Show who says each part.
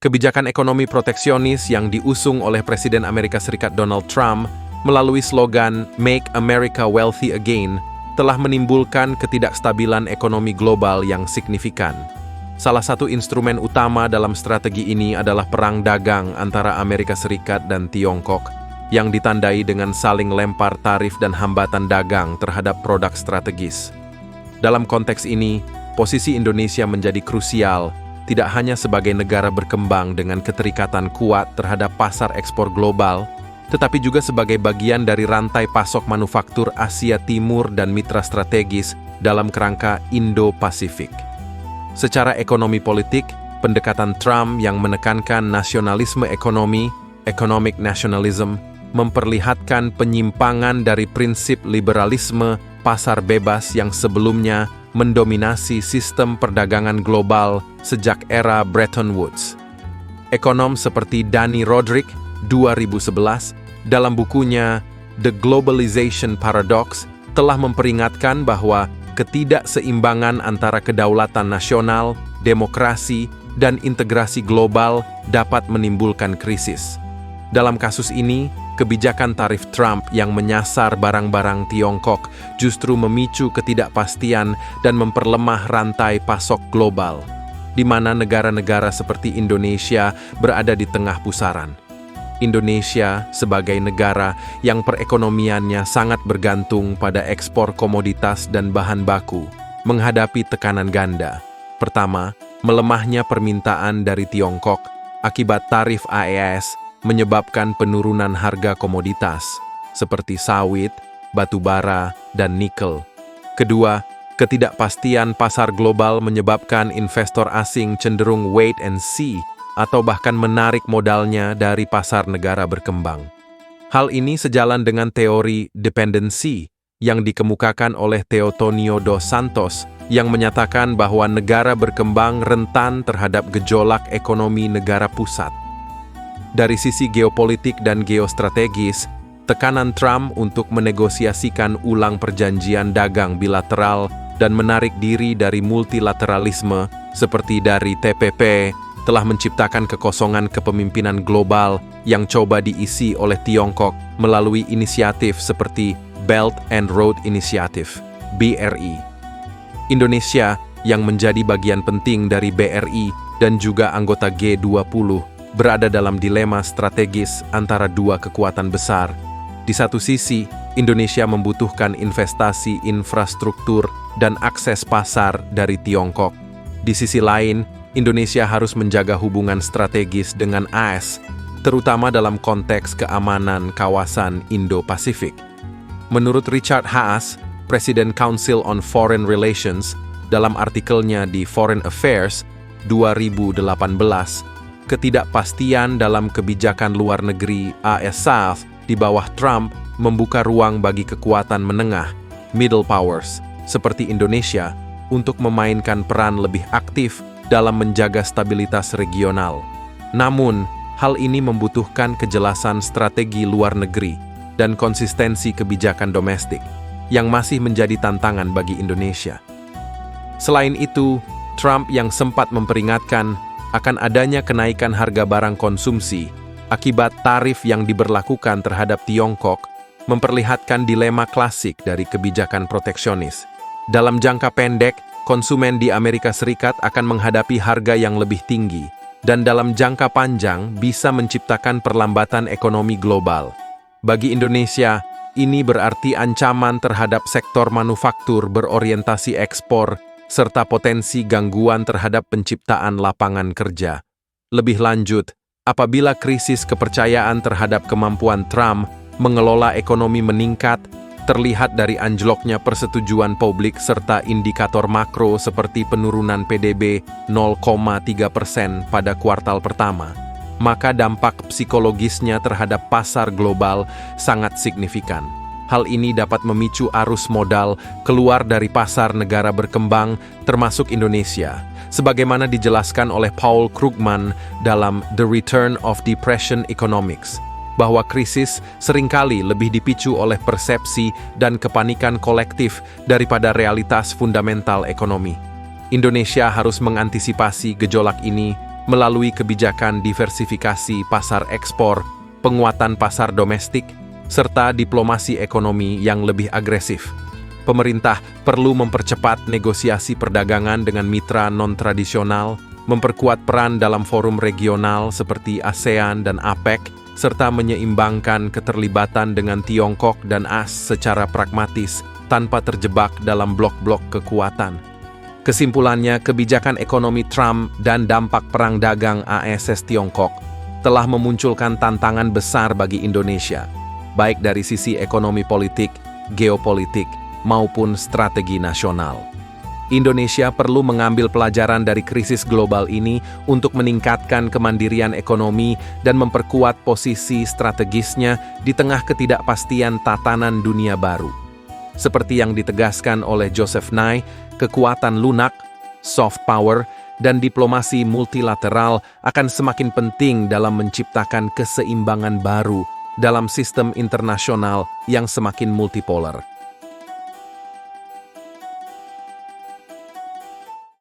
Speaker 1: Kebijakan ekonomi proteksionis yang diusung oleh Presiden Amerika Serikat Donald Trump melalui slogan Make America Wealthy Again telah menimbulkan ketidakstabilan ekonomi global yang signifikan. Salah satu instrumen utama dalam strategi ini adalah perang dagang antara Amerika Serikat dan Tiongkok yang ditandai dengan saling lempar tarif dan hambatan dagang terhadap produk strategis. Dalam konteks ini, posisi Indonesia menjadi krusial, tidak hanya sebagai negara berkembang dengan keterikatan kuat terhadap pasar ekspor global, tetapi juga sebagai bagian dari rantai pasok manufaktur Asia Timur dan mitra strategis dalam kerangka Indo-Pasifik. Secara ekonomi politik, pendekatan Trump yang menekankan nasionalisme ekonomi, economic nationalism, memperlihatkan penyimpangan dari prinsip liberalisme pasar bebas yang sebelumnya mendominasi sistem perdagangan global sejak era Bretton Woods. Ekonom seperti Dani Rodrik, 2011, dalam bukunya The Globalization Paradox, telah memperingatkan bahwa ketidakseimbangan antara kedaulatan nasional, demokrasi, dan integrasi global dapat menimbulkan krisis. Dalam kasus ini, kebijakan tarif Trump yang menyasar barang-barang Tiongkok justru memicu ketidakpastian dan memperlemah rantai pasok global, di mana negara-negara seperti Indonesia berada di tengah pusaran. Indonesia sebagai negara yang perekonomiannya sangat bergantung pada ekspor komoditas dan bahan baku, menghadapi tekanan ganda. Pertama, melemahnya permintaan dari Tiongkok akibat tarif AES menyebabkan penurunan harga komoditas seperti sawit, batu bara, dan nikel. Kedua, ketidakpastian pasar global menyebabkan investor asing cenderung wait and see atau bahkan menarik modalnya dari pasar negara berkembang. Hal ini sejalan dengan teori dependency yang dikemukakan oleh Teotonio dos Santos yang menyatakan bahwa negara berkembang rentan terhadap gejolak ekonomi negara pusat. Dari sisi geopolitik dan geostrategis, tekanan Trump untuk menegosiasikan ulang perjanjian dagang bilateral dan menarik diri dari multilateralisme seperti dari TPP telah menciptakan kekosongan kepemimpinan global yang coba diisi oleh Tiongkok melalui inisiatif seperti Belt and Road Initiative, BRI. Indonesia yang menjadi bagian penting dari BRI dan juga anggota G20 berada dalam dilema strategis antara dua kekuatan besar. Di satu sisi, Indonesia membutuhkan investasi infrastruktur dan akses pasar dari Tiongkok. Di sisi lain, Indonesia harus menjaga hubungan strategis dengan AS, terutama dalam konteks keamanan kawasan Indo-Pasifik. Menurut Richard Haas, Presiden Council on Foreign Relations, dalam artikelnya di Foreign Affairs 2018, ketidakpastian dalam kebijakan luar negeri AS South di bawah Trump membuka ruang bagi kekuatan menengah, middle powers, seperti Indonesia, untuk memainkan peran lebih aktif dalam menjaga stabilitas regional. Namun, hal ini membutuhkan kejelasan strategi luar negeri dan konsistensi kebijakan domestik, yang masih menjadi tantangan bagi Indonesia. Selain itu, Trump yang sempat memperingatkan akan adanya kenaikan harga barang konsumsi akibat tarif yang diberlakukan terhadap Tiongkok memperlihatkan dilema klasik dari kebijakan proteksionis. Dalam jangka pendek, konsumen di Amerika Serikat akan menghadapi harga yang lebih tinggi, dan dalam jangka panjang bisa menciptakan perlambatan ekonomi global. Bagi Indonesia, ini berarti ancaman terhadap sektor manufaktur berorientasi ekspor serta potensi gangguan terhadap penciptaan lapangan kerja. Lebih lanjut, apabila krisis kepercayaan terhadap kemampuan Trump mengelola ekonomi meningkat, terlihat dari anjloknya persetujuan publik serta indikator makro seperti penurunan PDB 0,3% pada kuartal pertama, maka dampak psikologisnya terhadap pasar global sangat signifikan. Hal ini dapat memicu arus modal keluar dari pasar negara berkembang, termasuk Indonesia, sebagaimana dijelaskan oleh Paul Krugman dalam The Return of Depression Economics, bahwa krisis seringkali lebih dipicu oleh persepsi dan kepanikan kolektif daripada realitas fundamental ekonomi. Indonesia harus mengantisipasi gejolak ini melalui kebijakan diversifikasi pasar ekspor, penguatan pasar domestik, serta diplomasi ekonomi yang lebih agresif. Pemerintah perlu mempercepat negosiasi perdagangan dengan mitra non-tradisional, memperkuat peran dalam forum regional seperti ASEAN dan APEC, serta menyeimbangkan keterlibatan dengan Tiongkok dan AS secara pragmatis tanpa terjebak dalam blok-blok kekuatan. Kesimpulannya, kebijakan ekonomi Trump dan dampak perang dagang AS-Tiongkok telah memunculkan tantangan besar bagi Indonesia, baik dari sisi ekonomi politik, geopolitik, maupun strategi nasional. Indonesia perlu mengambil pelajaran dari krisis global ini untuk meningkatkan kemandirian ekonomi dan memperkuat posisi strategisnya di tengah ketidakpastian tatanan dunia baru. Seperti yang ditegaskan oleh Joseph Nye, kekuatan lunak, soft power, dan diplomasi multilateral akan semakin penting dalam menciptakan keseimbangan baru dalam sistem internasional yang semakin multipolar.